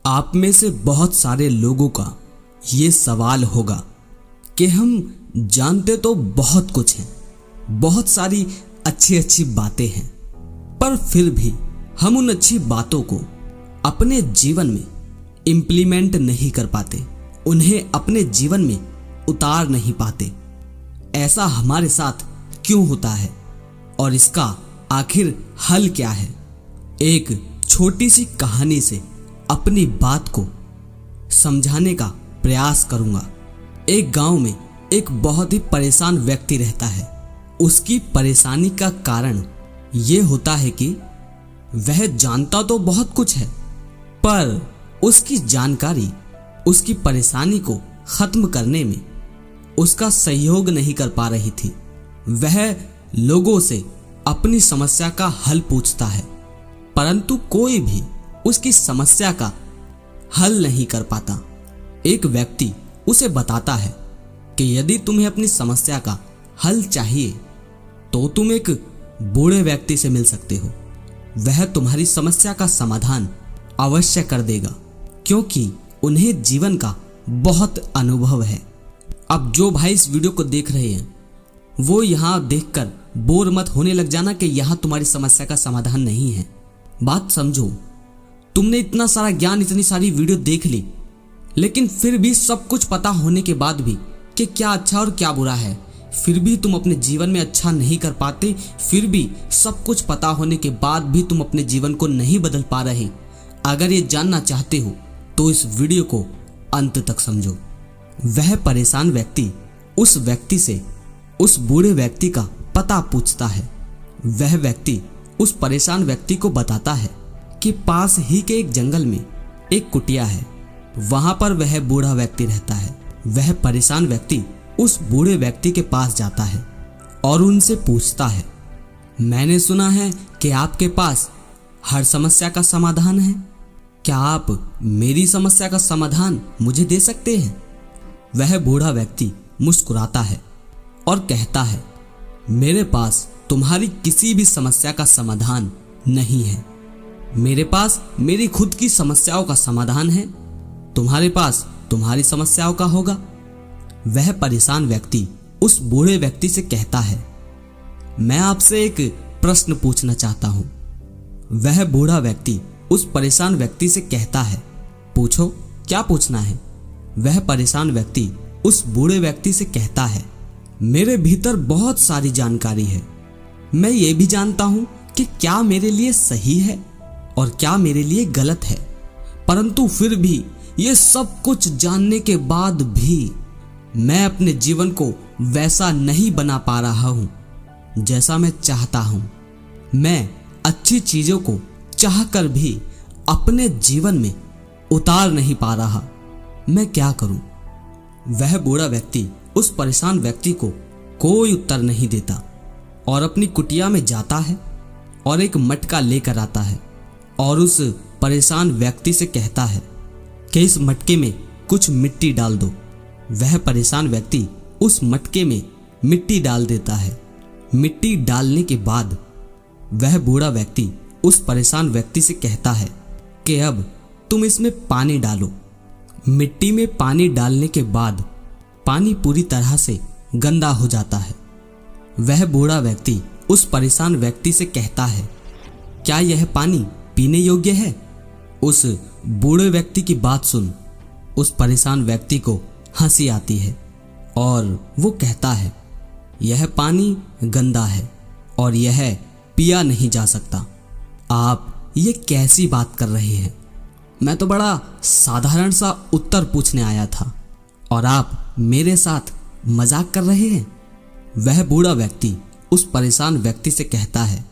आप में से बहुत सारे लोगों का ये सवाल होगा कि हम जानते तो बहुत कुछ हैं, बहुत सारी अच्छी अच्छी बातें हैं, पर फिर भी हम उन अच्छी बातों को अपने जीवन में इम्प्लीमेंट नहीं कर पाते, उन्हें अपने जीवन में उतार नहीं पाते। ऐसा हमारे साथ क्यों होता है और इसका आखिर हल क्या है? एक छोटी सी कहानी से अपनी बात को समझाने का प्रयास करूंगा। एक गांव में एक बहुत ही परेशान व्यक्ति रहता है। उसकी परेशानी का कारण ये होता है कि वह जानता तो बहुत कुछ है, पर उसकी जानकारी उसकी परेशानी को खत्म करने में उसका सहयोग नहीं कर पा रही थी। वह लोगों से अपनी समस्या का हल पूछता है, परंतु कोई भी उसकी समस्या का हल नहीं कर पाता। एक व्यक्ति उसे बताता है कि यदि तुम्हें अपनी समस्या का हल चाहिए तो तुम एक बूढ़े व्यक्ति से मिल सकते हो। वह तुम्हारी समस्या का समाधान अवश्य कर देगा, क्योंकि उन्हें जीवन का बहुत अनुभव है। अब जो भाई इस वीडियो को देख रहे हैं वो यहाँ देखकर बोर मत होने लग जाना कि यहाँ तुम्हारी समस्या का समाधान नहीं है। बात समझो, तुमने इतना सारा ज्ञान, इतनी सारी वीडियो देख ली, लेकिन फिर भी सब कुछ पता होने के बाद भी कि क्या अच्छा और क्या बुरा है, फिर भी तुम अपने जीवन में अच्छा नहीं कर पाते। फिर भी सब कुछ पता होने के बाद भी तुम अपने जीवन को नहीं बदल पा रहे। अगर ये जानना चाहते हो तो इस वीडियो को अंत तक समझो। वह परेशान व्यक्ति उस व्यक्ति से उस बूढ़े व्यक्ति का पता पूछता है। वह व्यक्ति उस परेशान व्यक्ति को बताता है कि पास ही के एक जंगल में एक कुटिया है, वहां पर वह बूढ़ा व्यक्ति रहता है। वह परेशान व्यक्ति उस बूढ़े व्यक्ति के पास जाता है और उनसे पूछता है, मैंने सुना है कि आपके पास हर समस्या का समाधान है, क्या आप मेरी समस्या का समाधान मुझे दे सकते हैं? वह बूढ़ा व्यक्ति मुस्कुराता है और कहता है, मेरे पास तुम्हारी किसी भी समस्या का समाधान नहीं है, मेरे पास मेरी खुद की समस्याओं का समाधान है, तुम्हारे पास तुम्हारी समस्याओं का होगा। वह परेशान व्यक्ति उस बूढ़े व्यक्ति से कहता है, मैं आपसे एक प्रश्न पूछना चाहता हूं। वह बूढ़ा व्यक्ति उस परेशान व्यक्ति से कहता है, पूछो, क्या पूछना है? वह परेशान व्यक्ति उस बूढ़े व्यक्ति से कहता है, मेरे भीतर बहुत सारी जानकारी है, मैं ये भी जानता हूं कि क्या मेरे लिए सही है और क्या मेरे लिए गलत है, परंतु फिर भी ये सब कुछ जानने के बाद भी मैं अपने जीवन को वैसा नहीं बना पा रहा हूं जैसा मैं चाहता हूं। मैं अच्छी चीजों को चाहकर भी अपने जीवन में उतार नहीं पा रहा, मैं क्या करूं? वह बूढ़ा व्यक्ति उस परेशान व्यक्ति को कोई उत्तर नहीं देता और अपनी कुटिया में जाता है और एक मटका लेकर आता है और उस परेशान व्यक्ति से कहता है कि इस मटके में कुछ मिट्टी डाल दो। वह परेशान व्यक्ति उस मटके में मिट्टी डाल देता है। मिट्टी डालने के बाद वह बूढ़ा व्यक्ति उस परेशान व्यक्ति से कहता है कि अब तुम इसमें पानी डालो। मिट्टी में पानी डालने के बाद पानी पूरी तरह से गंदा हो जाता है। वह बूढ़ा व्यक्ति उस परेशान व्यक्ति से कहता है, क्या यह पानी पीने योग्य है? उस बूढ़े व्यक्ति की बात सुन उस परेशान व्यक्ति को हंसी आती है और वो कहता है, यह पानी गंदा है और यह पिया नहीं जा सकता। आप ये कैसी बात कर रहे हैं? मैं तो बड़ा साधारण सा उत्तर पूछने आया था और आप मेरे साथ मजाक कर रहे हैं। वह बूढ़ा व्यक्ति उस परेशान व्यक्ति से कहता है,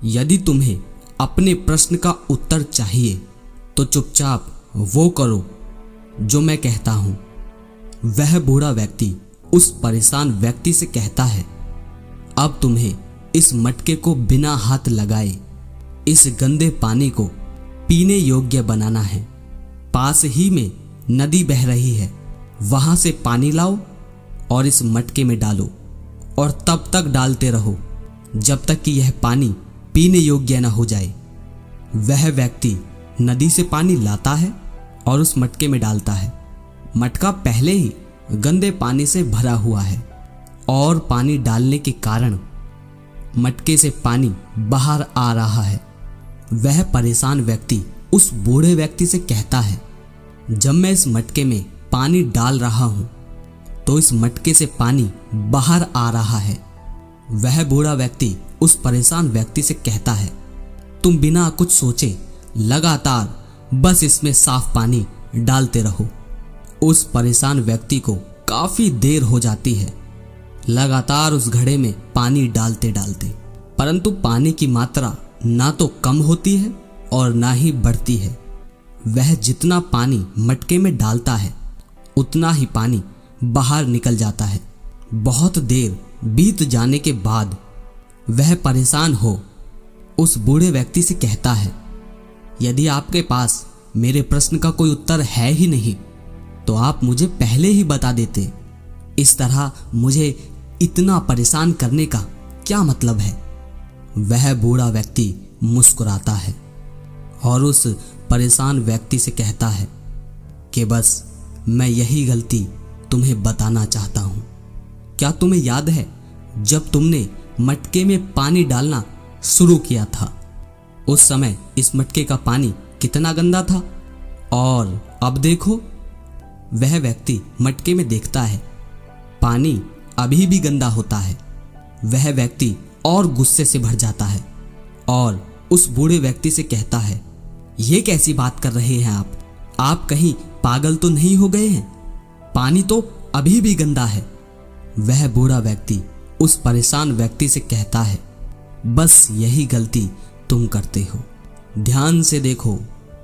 यदि तुम्हें अपने प्रश्न का उत्तर चाहिए तो चुपचाप वो करो जो मैं कहता हूं। वह बूढ़ा व्यक्ति उस परेशान व्यक्ति से कहता है, अब तुम्हें इस मटके को बिना हाथ लगाए इस गंदे पानी को पीने योग्य बनाना है। पास ही में नदी बह रही है, वहां से पानी लाओ और इस मटके में डालो और तब तक डालते रहो जब तक कि यह पानी पीने योग्य न हो जाए। वह व्यक्ति नदी से पानी लाता है और उस मटके में डालता है। मटका पहले ही गंदे पानी से भरा हुआ है और पानी डालने के कारण मटके से पानी बाहर आ रहा है। वह परेशान व्यक्ति उस बूढ़े व्यक्ति से कहता है, जब मैं इस मटके में पानी डाल रहा हूं तो इस मटके से पानी बाहर आ रहा है। वह बूढ़ा व्यक्ति उस परेशान व्यक्ति से कहता है, तुम बिना कुछ सोचे लगातार बस इसमें साफ पानी डालते रहो। उस परेशान व्यक्ति को काफी देर हो जाती है लगातार उस घड़े में पानी डालते डालते, परंतु पानी की मात्रा ना तो कम होती है और ना ही बढ़ती है। वह जितना पानी मटके में डालता है उतना ही पानी बाहर निकल जाता है। बहुत देर बीत जाने के बाद वह परेशान हो उस बूढ़े व्यक्ति से कहता है, यदि आपके पास मेरे प्रश्न का कोई उत्तर है ही नहीं तो आप मुझे पहले ही बता देते। इस तरह मुझे इतना परेशान करने का क्या मतलब है। वह बूढ़ा व्यक्ति मुस्कुराता है और उस परेशान व्यक्ति से कहता है कि बस मैं यही गलती तुम्हें बताना चाहता हूं। क्या तुम्हें याद है जब तुमने मटके में पानी डालना शुरू किया था, उस समय इस मटके का पानी कितना गंदा था और अब देखो। वह व्यक्ति मटके में देखता है पानी अभी भी गंदा होता है। वह व्यक्ति और गुस्से से भर जाता है और उस बूढ़े व्यक्ति से कहता है, ये कैसी बात कर रहे हैं आप कहीं पागल तो नहीं हो गए हैं? पानी तो अभी भी गंदा है। वह बूढ़ा व्यक्ति उस परेशान व्यक्ति से कहता है, बस यही गलती तुम करते हो। ध्यान से देखो,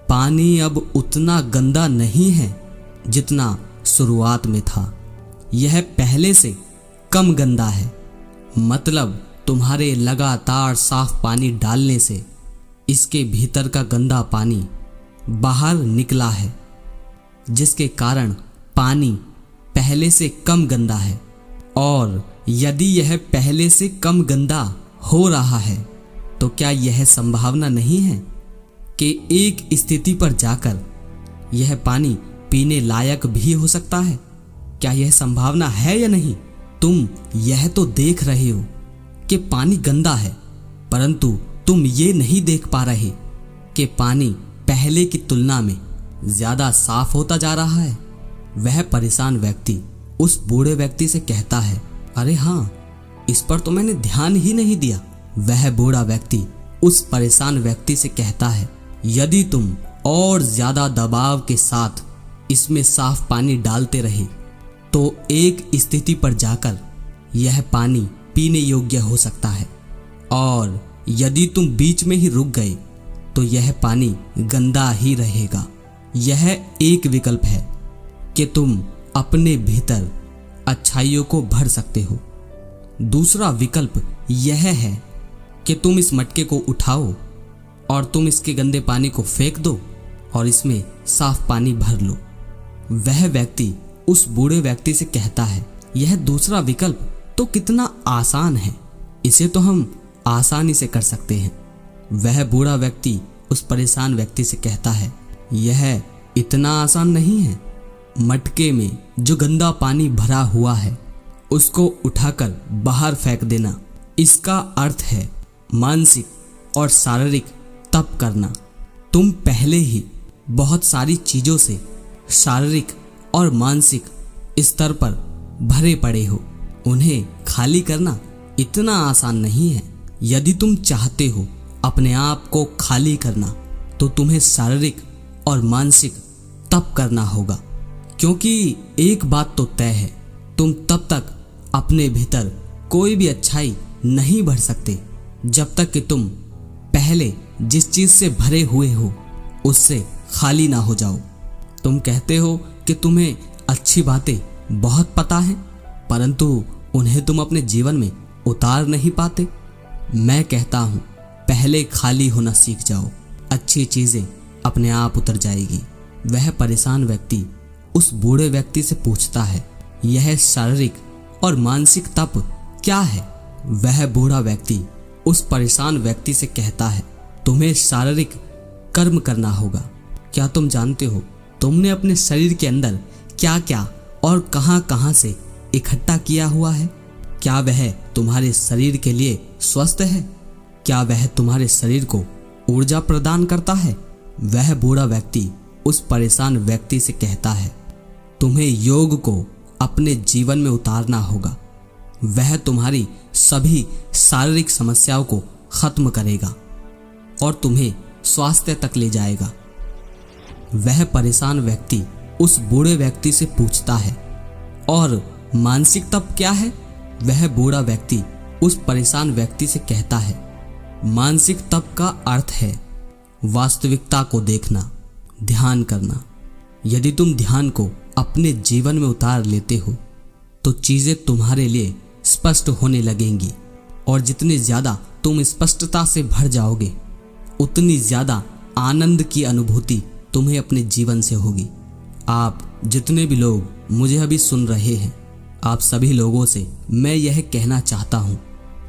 पानी अब उतना गंदा नहीं है जितना शुरुआत में था। यह पहले से कम गंदा है। मतलब तुम्हारे लगातार साफ पानी डालने से इसके भीतर का गंदा पानी बाहर निकला है, जिसके कारण पानी पहले से कम गंदा है। और यदि यह पहले से कम गंदा हो रहा है तो क्या यह संभावना नहीं है कि एक स्थिति पर जाकर यह पानी पीने लायक भी हो सकता है? क्या यह संभावना है या नहीं? तुम यह तो देख रहे हो कि पानी गंदा है, परंतु तुम ये नहीं देख पा रहे कि पानी पहले की तुलना में ज्यादा साफ होता जा रहा है। वह परेशान व्यक्ति उस बूढ़े व्यक्ति से कहता है, अरे हाँ, इस पर तो मैंने ध्यान ही नहीं दिया। वह बूढ़ा व्यक्ति उस परेशान व्यक्ति से कहता है, यदि तुम और ज्यादा दबाव के साथ इसमें साफ पानी डालते रहे तो एक स्थिति पर जाकर यह पानी पीने योग्य हो सकता है, और यदि तुम बीच में ही रुक गए तो यह पानी गंदा ही रहेगा। यह एक विकल्प है कि तुम अपने भीतर अच्छाइयों को भर सकते हो। दूसरा विकल्प यह है कि तुम इस मटके को उठाओ और तुम इसके गंदे पानी को फेंक दो और इसमें साफ पानी भर लो। वह व्यक्ति उस बूढ़े व्यक्ति से कहता है, यह दूसरा विकल्प तो कितना आसान है, इसे तो हम आसानी से कर सकते हैं। वह बूढ़ा व्यक्ति उस परेशान व्यक्ति से कहता है, यह इतना आसान नहीं है। मटके में जो गंदा पानी भरा हुआ है उसको उठाकर बाहर फेंक देना, इसका अर्थ है मानसिक और शारीरिक तप करना। तुम पहले ही बहुत सारी चीजों से शारीरिक और मानसिक स्तर पर भरे पड़े हो। उन्हें खाली करना इतना आसान नहीं है। यदि तुम चाहते हो अपने आप को खाली करना तो तुम्हें शारीरिक और मानसिक तप करना होगा, क्योंकि एक बात तो तय है, तुम तब तक अपने भीतर कोई भी अच्छाई नहीं भर सकते जब तक कि तुम पहले जिस चीज से भरे हुए हो उससे खाली ना हो जाओ। तुम कहते हो कि तुम्हें अच्छी बातें बहुत पता है, परंतु उन्हें तुम अपने जीवन में उतार नहीं पाते। मैं कहता हूं, पहले खाली होना सीख जाओ, अच्छी चीजें अपने आप उतर जाएगी। वह परेशान व्यक्ति उस बूढ़े व्यक्ति से पूछता है, यह शारीरिक और मानसिक तप क्या है? वह बूढ़ा व्यक्ति उस परेशान व्यक्ति से कहता है, तुम्हें शारीरिक कर्म करना होगा। क्या तुम जानते हो तुमने अपने शरीर के अंदर क्या क्या और कहां कहां से इकट्ठा किया हुआ है? क्या वह तुम्हारे शरीर के लिए स्वस्थ है? क्या वह तुम्हारे शरीर को ऊर्जा प्रदान करता है? वह बूढ़ा व्यक्ति उस परेशान व्यक्ति से कहता है, तुम्हें योग को अपने जीवन में उतारना होगा। वह तुम्हारी सभी शारीरिक समस्याओं को खत्म करेगा और तुम्हें स्वास्थ्य तक ले जाएगा। वह परेशान व्यक्ति उस बूढ़े व्यक्ति से पूछता है, और मानसिक तप क्या है? वह बूढ़ा व्यक्ति उस परेशान व्यक्ति से कहता है, मानसिक तप का अर्थ है वास्तविकता को देखना, ध्यान करना। यदि तुम ध्यान को अपने जीवन में उतार लेते हो तो चीजें तुम्हारे लिए स्पष्ट होने लगेंगी, और जितनी ज्यादा तुम स्पष्टता से भर जाओगे उतनी ज्यादा आनंद की अनुभूति तुम्हें अपने जीवन से होगी। आप जितने भी लोग मुझे अभी सुन रहे हैं, आप सभी लोगों से मैं यह कहना चाहता हूं,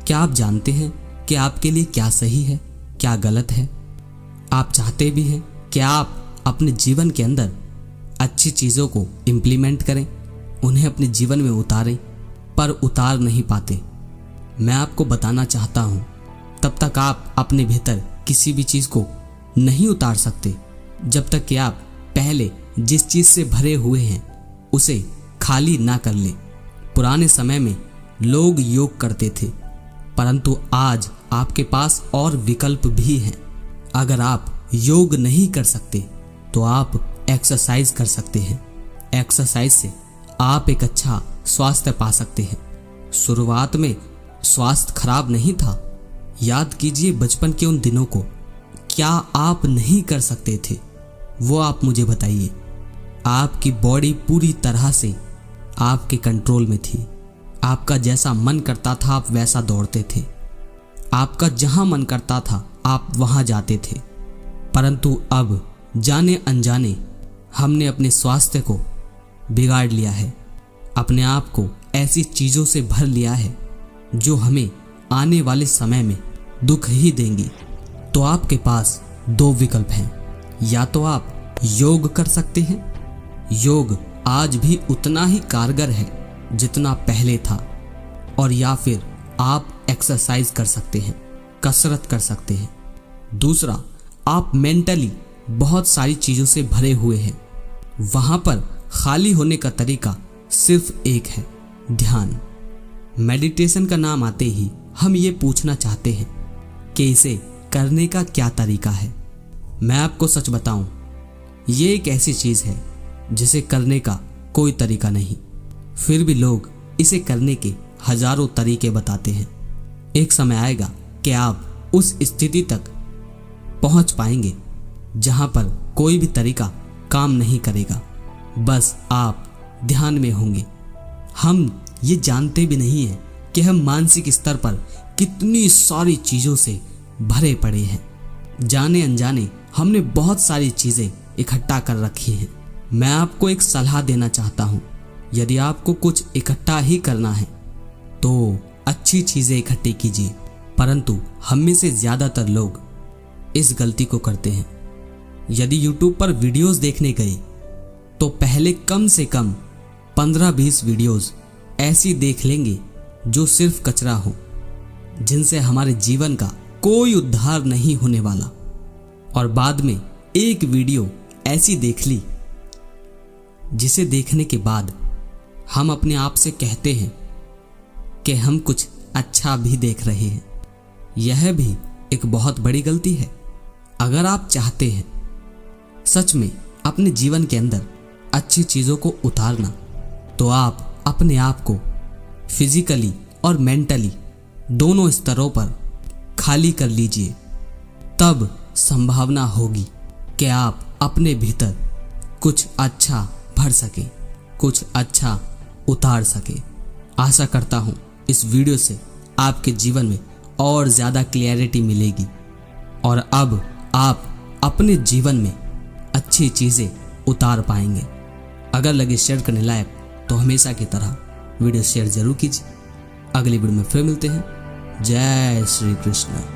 क्या आप जानते हैं कि आपके लिए क्या सही है, क्या गलत है? आप चाहते भी हैं कि आप अपने जीवन के अंदर अच्छी चीज़ों को इम्प्लीमेंट करें, उन्हें अपने जीवन में उतारें, पर उतार नहीं पाते। मैं आपको बताना चाहता हूं, तब तक आप अपने भीतर किसी भी चीज़ को नहीं उतार सकते जब तक कि आप पहले जिस चीज़ से भरे हुए हैं उसे खाली ना कर ले। पुराने समय में लोग योग करते थे, परंतु आज आपके पास और विकल्प भी हैं। अगर आप योग नहीं कर सकते तो आप एक्सरसाइज कर सकते हैं। एक्सरसाइज से आप एक अच्छा स्वास्थ्य पा सकते हैं। शुरुआत में स्वास्थ्य खराब नहीं था। याद कीजिए बचपन के उन दिनों को। क्या आप नहीं कर सकते थे? वो आप मुझे बताइए। आपकी बॉडी पूरी तरह से आपके कंट्रोल में थी। आपका जैसा मन करता था आप वैसा दौड़ते थे। आपका जहां मन करता था आप वहां जाते थे। परंतु अब जाने अनजाने हमने अपने स्वास्थ्य को बिगाड़ लिया है। अपने आप को ऐसी चीज़ों से भर लिया है जो हमें आने वाले समय में दुख ही देंगी। तो आपके पास दो विकल्प हैं। या तो आप योग कर सकते हैं। योग आज भी उतना ही कारगर है जितना पहले था। और या फिर आप एक्सरसाइज कर सकते हैं, कसरत कर सकते हैं। दूसरा, आप मेंटली बहुत सारी चीज़ों से भरे हुए हैं। वहाँ पर खाली होने का तरीका सिर्फ एक है, ध्यान। मेडिटेशन का नाम आते ही हम ये पूछना चाहते हैं कि इसे करने का क्या तरीका है। मैं आपको सच बताऊं, ये एक ऐसी चीज़ है जिसे करने का कोई तरीका नहीं। फिर भी लोग इसे करने के हजारों तरीके बताते हैं। एक समय आएगा कि आप उस स्थिति तक पहुंच पाएंगे जहां पर कोई भी तरीका काम नहीं करेगा, बस आप ध्यान में होंगे। हम ये जानते भी नहीं हैं कि हम मानसिक स्तर पर कितनी सारी चीज़ों से भरे पड़े हैं। जाने अनजाने हमने बहुत सारी चीज़ें इकट्ठा कर रखी हैं। मैं आपको एक सलाह देना चाहता हूँ, यदि आपको कुछ इकट्ठा ही करना है तो अच्छी चीज़ें इकट्ठी कीजिए। परंतु हम में से ज़्यादातर लोग इस गलती को करते हैं। यदि YouTube पर वीडियोस देखने गए तो पहले कम से कम 15-20 वीडियोस ऐसी देख लेंगे जो सिर्फ कचरा हो, जिनसे हमारे जीवन का कोई उद्धार नहीं होने वाला। और बाद में एक वीडियो ऐसी देख ली जिसे देखने के बाद हम अपने आप से कहते हैं कि हम कुछ अच्छा भी देख रहे हैं। यह भी एक बहुत बड़ी गलती है। अगर आप चाहते हैं सच में अपने जीवन के अंदर अच्छी चीज़ों को उतारना, तो आप अपने आप को फिजिकली और मेंटली दोनों स्तरों पर खाली कर लीजिए। तब संभावना होगी कि आप अपने भीतर कुछ अच्छा भर सके, कुछ अच्छा उतार सके। आशा करता हूँ इस वीडियो से आपके जीवन में और ज़्यादा क्लैरिटी मिलेगी और अब आप अपने जीवन में अच्छी चीज़ें उतार पाएंगे। अगर लगे शेयर करने लायक तो हमेशा की तरह वीडियो शेयर जरूर कीजिए। अगली वीडियो में फिर मिलते हैं। जय श्री कृष्ण।